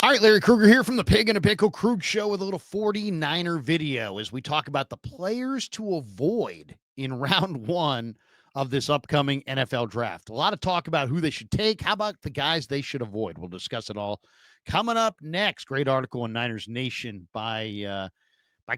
All right, Larry Kruger here from the Pig and a Pickle Krueg Show with a little 49er video as we talk about the players to avoid in round one of this upcoming NFL draft. A lot of talk about who they should take. How about the guys they should avoid? We'll discuss it all coming up next. Great article in Niners Nation by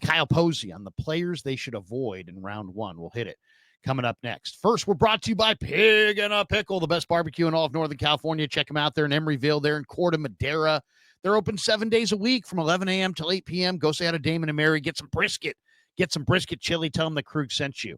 Kyle Posey on the players they should avoid in round one. We'll hit it coming up next. First, we're brought to you by Pig and a Pickle, the best barbecue in all of Northern California. Check them out there in Emeryville, there in Corte Madera. They're open 7 days a week from 11 a.m. till 8 p.m. Go say hi to Damon and Mary. Get some brisket. Get some brisket chili. Tell them that Krug sent you.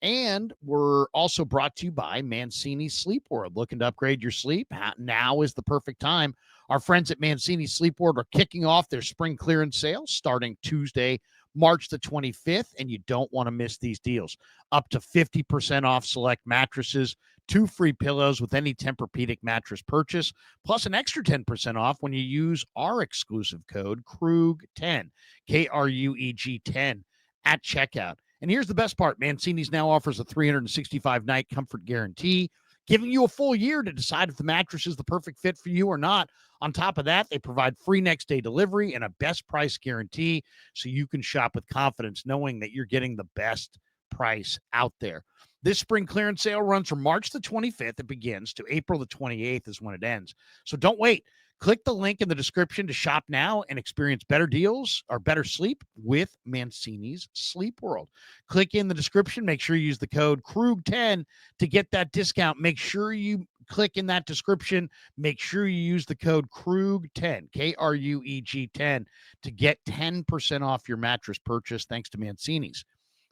And we're also brought to you by Mancini Sleep World. Looking to upgrade your sleep? Now is the perfect time. Our friends at Mancini Sleep World are kicking off their spring clearance sales starting Tuesday, March the 25th, and you don't want to miss these deals. Up to 50% off select mattresses, 2 free pillows with any Tempur-Pedic mattress purchase, plus an extra 10% off when you use our exclusive code KRUEG10, K-R-U-E-G 10 at checkout. And here's the best part. Mancini's now offers a 365-night comfort guarantee, giving you a full year to decide if the mattress is the perfect fit for you or not. On top of that, they provide free next-day delivery and a best price guarantee so you can shop with confidence knowing that you're getting the best price out there. This spring clearance sale runs from March the 25th. It begins to April the 28th is when it ends. So don't wait. Click the link in the description to shop now and experience better deals or better sleep with Mancini's Sleep World. Click in the description. Make sure you use the code KRUEG10 to get that discount. Make sure you click in that description. Make sure you use the code KRUEG10, K-R-U-E-G 10, to get 10% off your mattress purchase. Thanks to Mancini's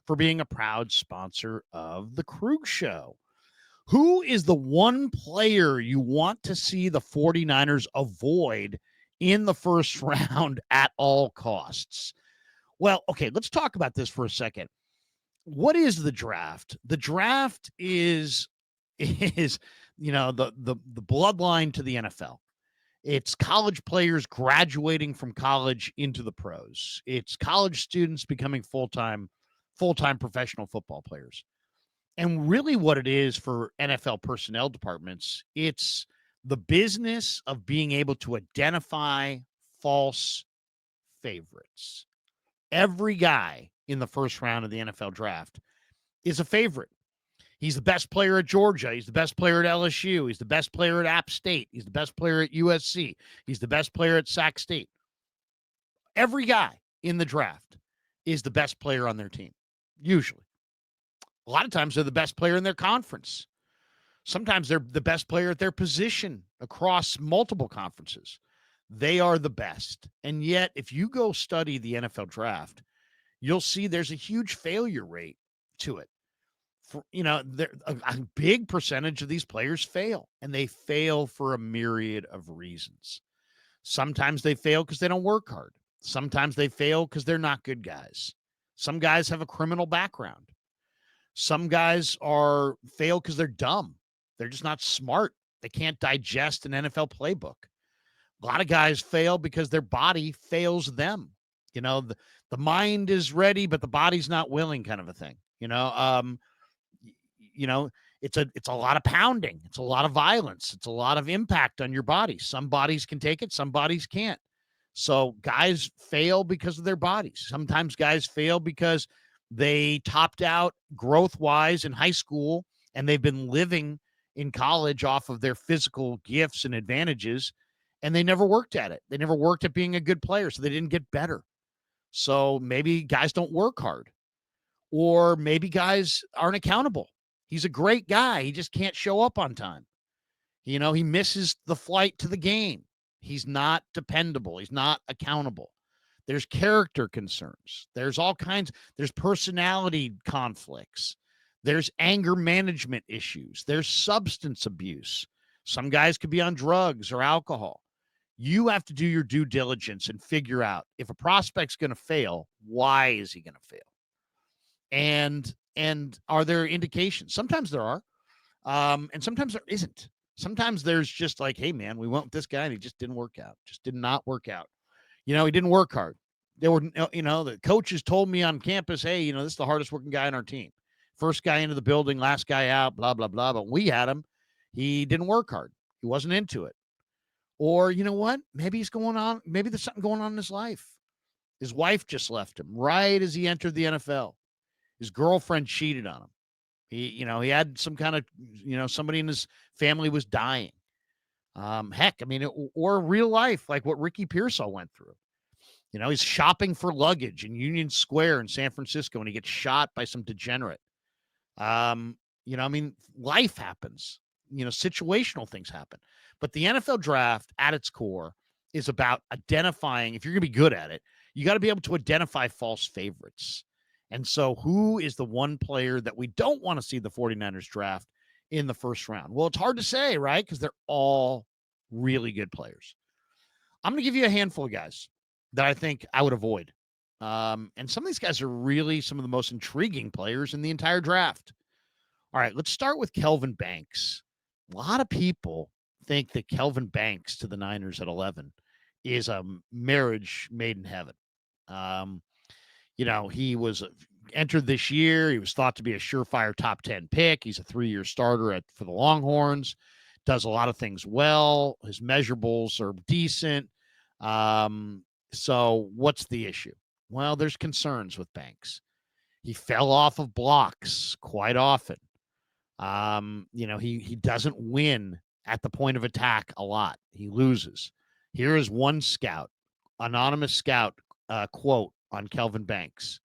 for being a proud sponsor of the Krueg Show. Who is the one player you want to see the 49ers avoid in the first round at all costs? Well, okay, let's talk about this for a second. What is the draft? The draft is the bloodline to the NFL. It's college players graduating from college into the pros. It's college students becoming full-time professional football players. And really what it is for NFL personnel departments, it's the business of being able to identify false favorites. Every guy in the first round of the NFL draft is a favorite. He's the best player at Georgia. He's the best player at LSU. He's the best player at App State. He's the best player at USC. He's the best player at Sac State. Every guy in the draft is the best player on their team, usually. A lot of times they're the best player in their conference. Sometimes they're the best player at their position across multiple conferences. They are the best. And yet, if you go study the NFL draft, you'll see there's a huge failure rate to it. A big percentage of these players fail, and they fail for a myriad of reasons. Sometimes they fail because they don't work hard. Sometimes they fail because they're not good guys. Some guys have a criminal background. Some guys fail because they're dumb. They're just not smart. They can't digest an NFL playbook. A lot of guys fail because their body fails them. The mind is ready, but the body's not willing, kind of a thing. It's a lot of pounding. It's a lot of violence. It's a lot of impact on your body. Some bodies can take it. Some bodies can't. So guys fail because of their bodies. Sometimes guys fail because they topped out growth-wise in high school, and they've been living in college off of their physical gifts and advantages, and they never worked at it. They never worked at being a good player, so they didn't get better. So maybe guys don't work hard, or maybe guys aren't accountable. He's a great guy. He just can't show up on time. He misses the flight to the game. He's not dependable. He's not accountable. There's character concerns. There's there's personality conflicts. There's anger management issues. There's substance abuse. Some guys could be on drugs or alcohol. You have to do your due diligence and figure out if a prospect's going to fail, why is he going to fail? And are there indications? Sometimes there are, and sometimes there isn't. Sometimes there's just like, hey, man, we went with this guy and he just didn't work out. Just did not work out. He didn't work hard. The coaches told me on campus, hey, this is the hardest working guy on our team. First guy into the building, last guy out, blah, blah, blah. But when we had him, he didn't work hard. He wasn't into it. Or you know what? Maybe maybe there's something going on in his life. His wife just left him right as he entered the NFL. His girlfriend cheated on him. He had some kind of, somebody in his family was dying. Heck, I mean, or real life, like what Ricky Pearsall went through. He's shopping for luggage in Union Square in San Francisco and he gets shot by some degenerate. I mean, life happens, situational things happen. But the NFL draft at its core is about identifying, if you're going to be good at it, you got to be able to identify false favorites. And so who is the one player that we don't want to see the 49ers draft in the first round? Well, it's hard to say, right? Because they're all really good players. I'm going to give you a handful of guys that I think I would avoid. And some of these guys are really some of the most intriguing players in the entire draft. All right, let's start with Kelvin Banks. A lot of people think that Kelvin Banks to the Niners at 11 is a marriage made in heaven. He was entered this year. He was thought to be a surefire top 10 pick. He's a 3-year starter for the Longhorns, does a lot of things well. His measurables are decent. So what's the issue? Well, there's concerns with Banks. He fell off of blocks quite often. He doesn't win at the point of attack a lot. He loses. Here is one scout, anonymous scout, quote on Kelvin Banks.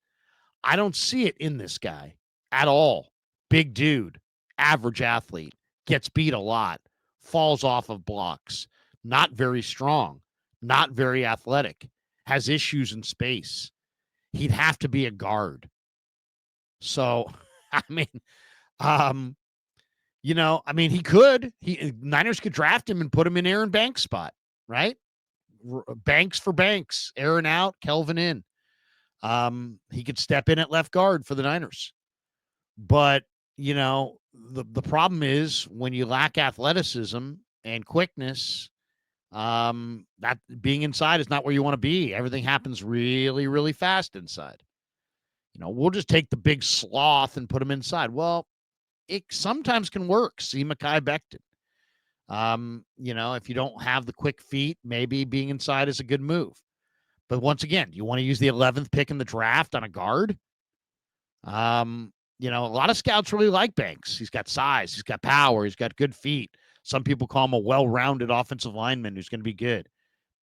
I don't see it in this guy at all. Big dude, average athlete, gets beat a lot, falls off of blocks, not very strong, not very athletic, has issues in space. He'd have to be a guard. So, I mean, he could. Niners could draft him and put him in Aaron Banks' spot, right? Banks for Banks. Aaron out, Kelvin in. He could step in at left guard for the Niners. But, the problem is when you lack athleticism and quickness, that being inside is not where you want to be. Everything happens really, really fast inside. We'll just take the big sloth and put him inside. Well, it sometimes can work. See Mekhi Becton. If you don't have the quick feet, maybe being inside is a good move. But once again, do you want to use the 11th pick in the draft on a guard? A lot of scouts really like Banks. He's got size. He's got power. He's got good feet. Some people call him a well-rounded offensive lineman who's going to be good.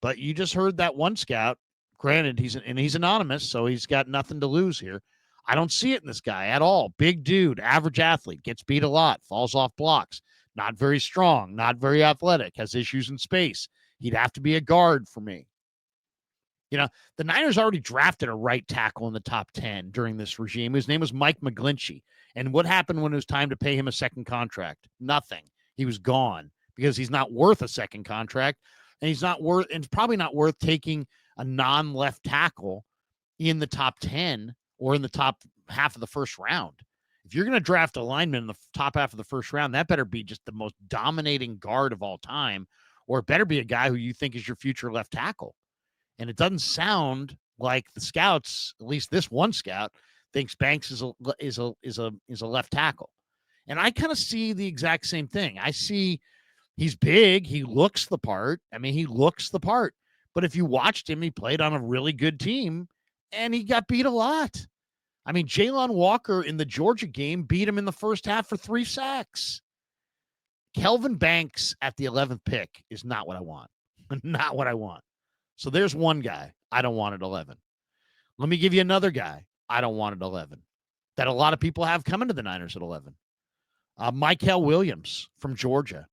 But you just heard that one scout. Granted, he's anonymous, so he's got nothing to lose here. I don't see it in this guy at all. Big dude, average athlete, gets beat a lot, falls off blocks, not very strong, not very athletic, has issues in space. He'd have to be a guard for me. The Niners already drafted a right tackle in the top 10 during this regime. His name was Mike McGlinchey. And what happened when it was time to pay him a second contract? Nothing. He was gone because he's not worth a second contract. And it's probably not worth taking a non-left tackle in the top 10 or in the top half of the first round. If you're going to draft a lineman in the top half of the first round, that better be just the most dominating guard of all time, or it better be a guy who you think is your future left tackle. And it doesn't sound like the scouts, at least this one scout, thinks Banks is a left tackle. And I kind of see the exact same thing. I see he's big. He looks the part. I mean, he looks the part. But if you watched him, he played on a really good team, and he got beat a lot. I mean, Jalen Walker in the Georgia game beat him in the first half for 3 sacks. Kelvin Banks at the 11th pick is not what I want. Not what I want. So there's one guy I don't want at 11. Let me give you another guy I don't want at 11 that a lot of people have coming to the Niners at 11. Mykel Williams from Georgia.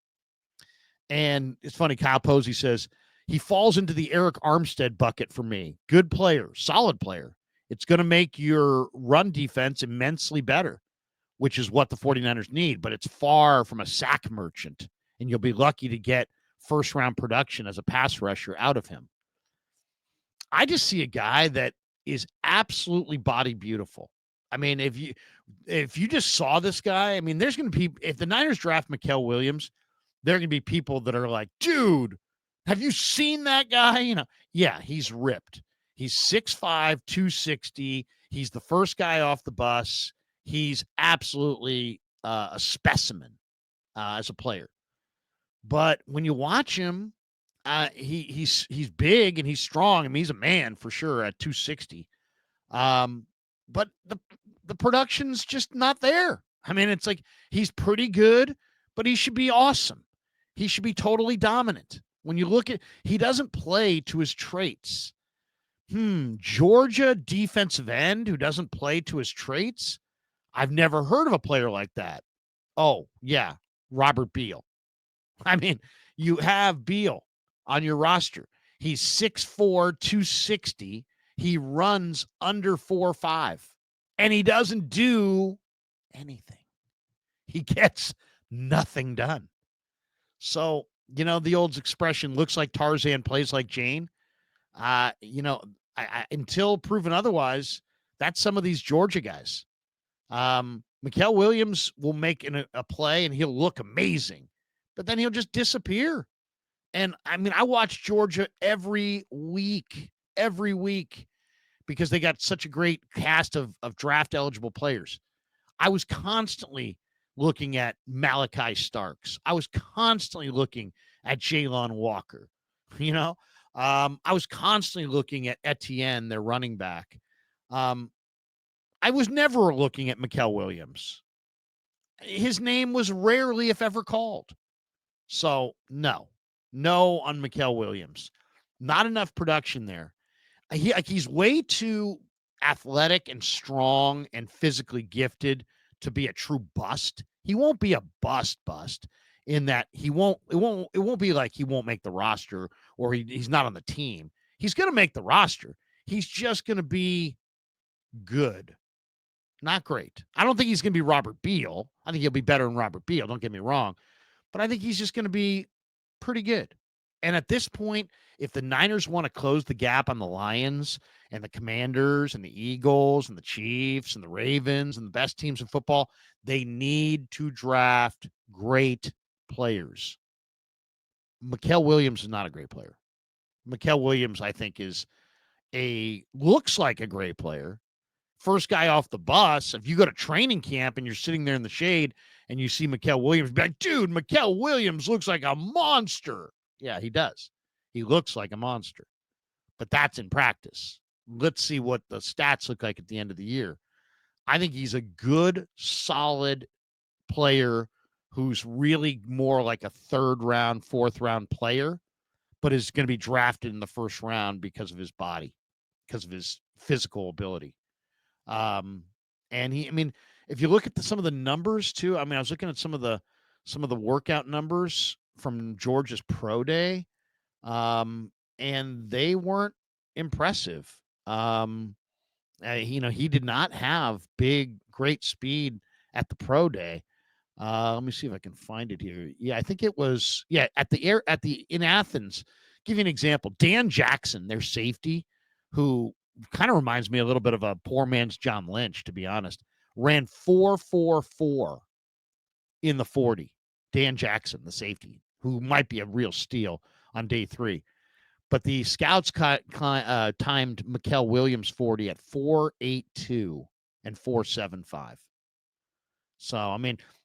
And it's funny, Kyle Posey says, he falls into the Eric Armstead bucket for me. Good player, solid player. It's going to make your run defense immensely better, which is what the 49ers need, but it's far from a sack merchant, and you'll be lucky to get first-round production as a pass rusher out of him. I just see a guy that is absolutely body beautiful. I mean, if you just saw this guy, I mean, there's going to be, if the Niners draft Mikuel Williams, there are going to be people that are like, dude, have you seen that guy? Yeah, he's ripped. He's 6'5", 260. He's the first guy off the bus. He's absolutely a specimen as a player. But when you watch him, He's big and he's strong. I mean, he's a man for sure at 260. But the production's just not there. I mean, it's like he's pretty good, but he should be awesome. He should be totally dominant. When you look at, he doesn't play to his traits. Georgia defensive end who doesn't play to his traits? I've never heard of a player like that. Oh, yeah, Robert Beal. I mean, you have Beal on your roster. He's 6'4", 260. He runs under 4.5, and he doesn't do anything. He gets nothing done. So, the old expression, looks like Tarzan, plays like Jane. Until proven otherwise, that's some of these Georgia guys. Mikuel Williams will make a play, and he'll look amazing, but then he'll just disappear. And, I mean, I watch Georgia every week, because they got such a great cast of draft-eligible players. I was constantly looking at Malachi Starks. I was constantly looking at Jalen Walker. I was constantly looking at Etienne, their running back. I was never looking at Mykel Williams. His name was rarely, if ever, called. So, no on Mykel Williams. Not enough production there. He's way too athletic and strong and physically gifted to be a true bust. He won't be a bust in that it won't be like he won't make the roster or he's not on the team. He's going to make the roster. He's just going to be good. Not great. I don't think he's going to be Robert Beal. I think he'll be better than Robert Beal. Don't get me wrong. But I think he's just going to be pretty good. And at this point, if the Niners want to close the gap on the Lions and the Commanders and the Eagles and the Chiefs and the Ravens and the best teams in football, they need to draft great players. Mykel Williams is not a great player. Mykel Williams, I think, looks like a great player. First guy off the bus. If you go to training camp and you're sitting there in the shade and you see Mykel Williams, be like, dude, Mykel Williams looks like a monster. Yeah, he does. He looks like a monster. But that's in practice. Let's see what the stats look like at the end of the year. I think he's a good, solid player who's really more like a third round, fourth round player, but is going to be drafted in the first round because of his body, because of his physical ability. And if you look at some of the numbers too, I was looking at some of the workout numbers from Georgia's pro day, and they weren't impressive. He did not have great speed at the pro day. Let me see if I can find it here. Yeah, I think it was in Athens. Give you an example. Dan Jackson, their safety, who kind of reminds me a little bit of a poor man's John Lynch, to be honest, ran 4.44 in the 40. Dan Jackson, the safety, who might be a real steal on day 3. But the scouts timed Mykel Williams 40 at 4.82 and 4.75. So,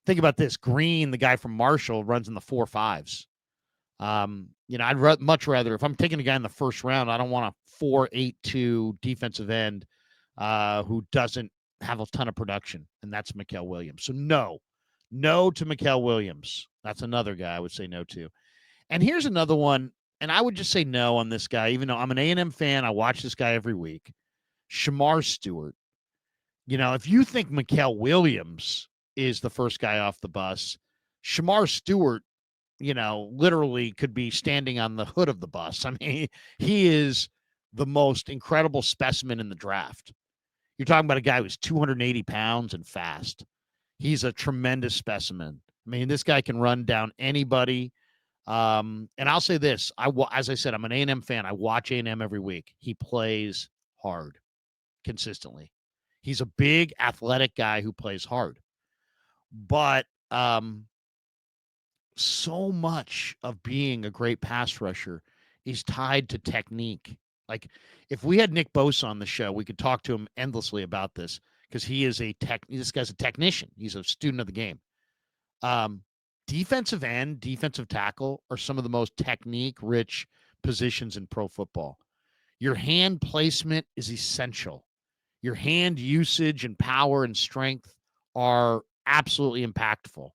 think about this. Green, the guy from Marshall, runs in the 4.5s. I'd much rather, if I'm taking a guy in the first round, I don't want a 4.82 defensive end who doesn't have a ton of production, and that's Mykel Williams. So no to Mykel Williams. That's another guy I would say no to. And here's another one, and I would just say no on this guy, even though I'm an A&M fan. I watch this guy every week. Shemar Stewart. If you think Mykel Williams is the first guy off the bus, Shemar Stewart, literally could be standing on the hood of the bus. He is the most incredible specimen in the draft. You're talking about a guy who's 280 pounds and fast. He's a tremendous specimen. This guy can run down anybody. And I'll say this, as I said, I'm an A&M fan. I watch A&M every week. He plays hard consistently. He's a big athletic guy who plays hard. But so much of being a great pass rusher is tied to technique. Like, if we had Nick Bosa on the show, we could talk to him endlessly about this, because this guy's a technician. He's a student of the game. Defensive end, defensive tackle are some of the most technique-rich positions in pro football. Your hand placement is essential. Your hand usage and power and strength are absolutely impactful.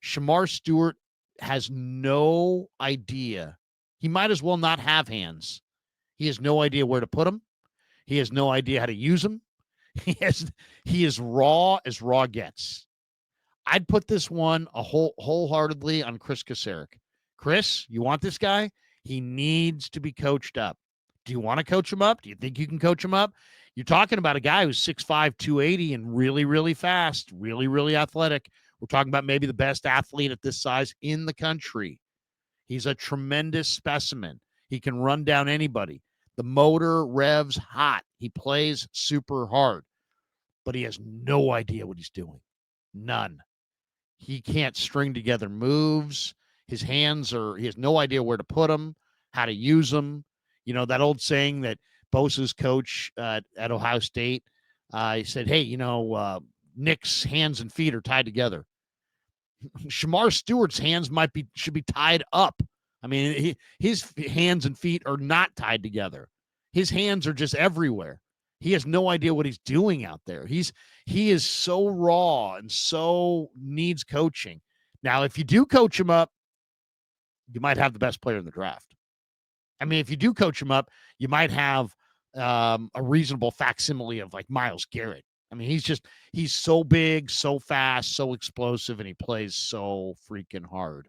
Shemar Stewart has no idea. He might as well not have hands. He has no idea where to put them. He has no idea how to use them. He is raw as raw gets. I'd put this one wholeheartedly on Chris Kasarik. Chris, you want this guy? He needs to be coached up. Do you want to coach him up? Do you think you can coach him up? You're talking about a guy who's 6'5", 280 and really, really fast, really, really athletic. We're talking about maybe the best athlete at this size in the country. He's a tremendous specimen. He can run down anybody. The motor revs hot. He plays super hard, but he has no idea what he's doing. None. He can't string together moves. His hands he has no idea where to put them, how to use them. You know, that old saying that Bosa's coach at Ohio State, he said, hey, Nick's hands and feet are tied together. Shemar Stewart's hands should be tied up. I mean, his hands and feet are not tied together. His hands are just everywhere. He has no idea what he's doing out there. He is so raw and so needs coaching. Now, if you do coach him up, you might have the best player in the draft. I mean, if you do coach him up, you might have a reasonable facsimile of like Myles Garrett. I mean, he's so big, so fast, so explosive, and he plays so freaking hard.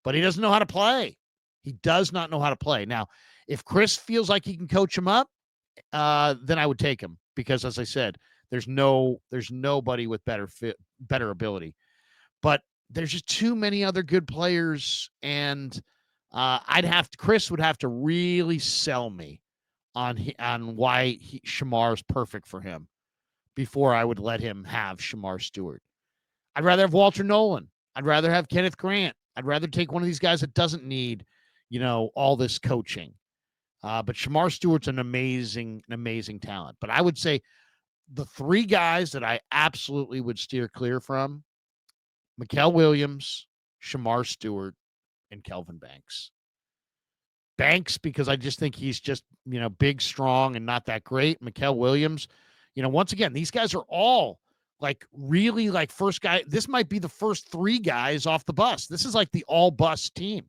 But he doesn't know how to play. He does not know how to play. Now, if Chris feels like he can coach him up, then I would take him because, as I said, there's nobody with better ability. But there's just too many other good players, and Chris would have to really sell me on why Shemar is perfect for him before I would let him have Shemar Stewart. I'd rather have Walter Nolan. I'd rather have Kenneth Grant. I'd rather take one of these guys that doesn't need, all this coaching. But Shemar Stewart's an amazing talent. But I would say the three guys that I absolutely would steer clear from: Mykel Williams, Shemar Stewart, and Kelvin Banks. Banks, because I just think he's just, big, strong, and not that great. Mykel Williams, once again, these guys are all really first guy. This might be the first three guys off the bus. This is like the all bus team.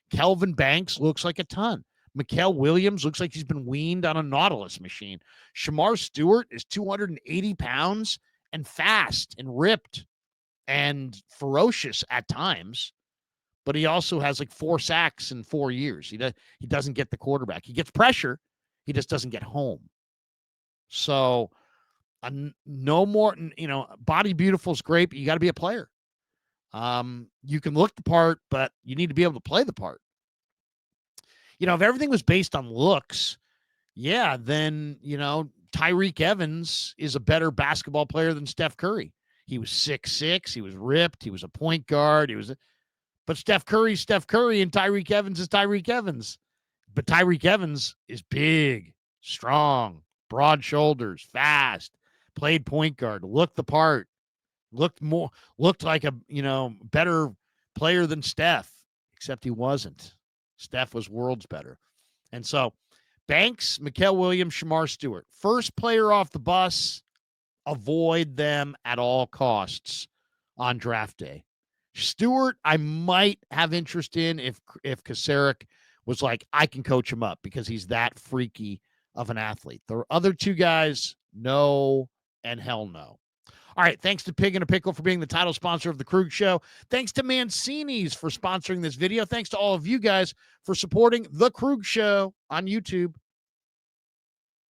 Kelvin Banks looks like a ton. Mykel Williams looks like he's been weaned on a Nautilus machine. Shemar Stewart is 280 pounds and fast and ripped and ferocious at times, but he also has 4 sacks in 4 years. He doesn't get the quarterback. He gets pressure. He just doesn't get home. So no more, body beautiful is great, but you got to be a player. You can look the part, but you need to be able to play the part. If everything was based on looks, then, Tyreek Evans is a better basketball player than Steph Curry. He was 6'6", he was ripped, he was a point guard, but Steph Curry's Steph Curry and Tyreek Evans is Tyreek Evans. But Tyreek Evans is big, strong, broad shoulders, fast, played point guard, looked the part, looked like a, better player than Steph, except he wasn't. Steph was worlds better. And so Banks, Mykel Williams, Shemar Stewart, first player off the bus, avoid them at all costs on draft day. Stewart, I might have interest in if Kasarik was like, I can coach him up because he's that freaky of an athlete. The other two guys, no and hell no. All right, thanks to Pig and a Pickle for being the title sponsor of the Krueg Show. Thanks to Mancini's for sponsoring this video. Thanks to all of you guys for supporting the Krueg Show on YouTube.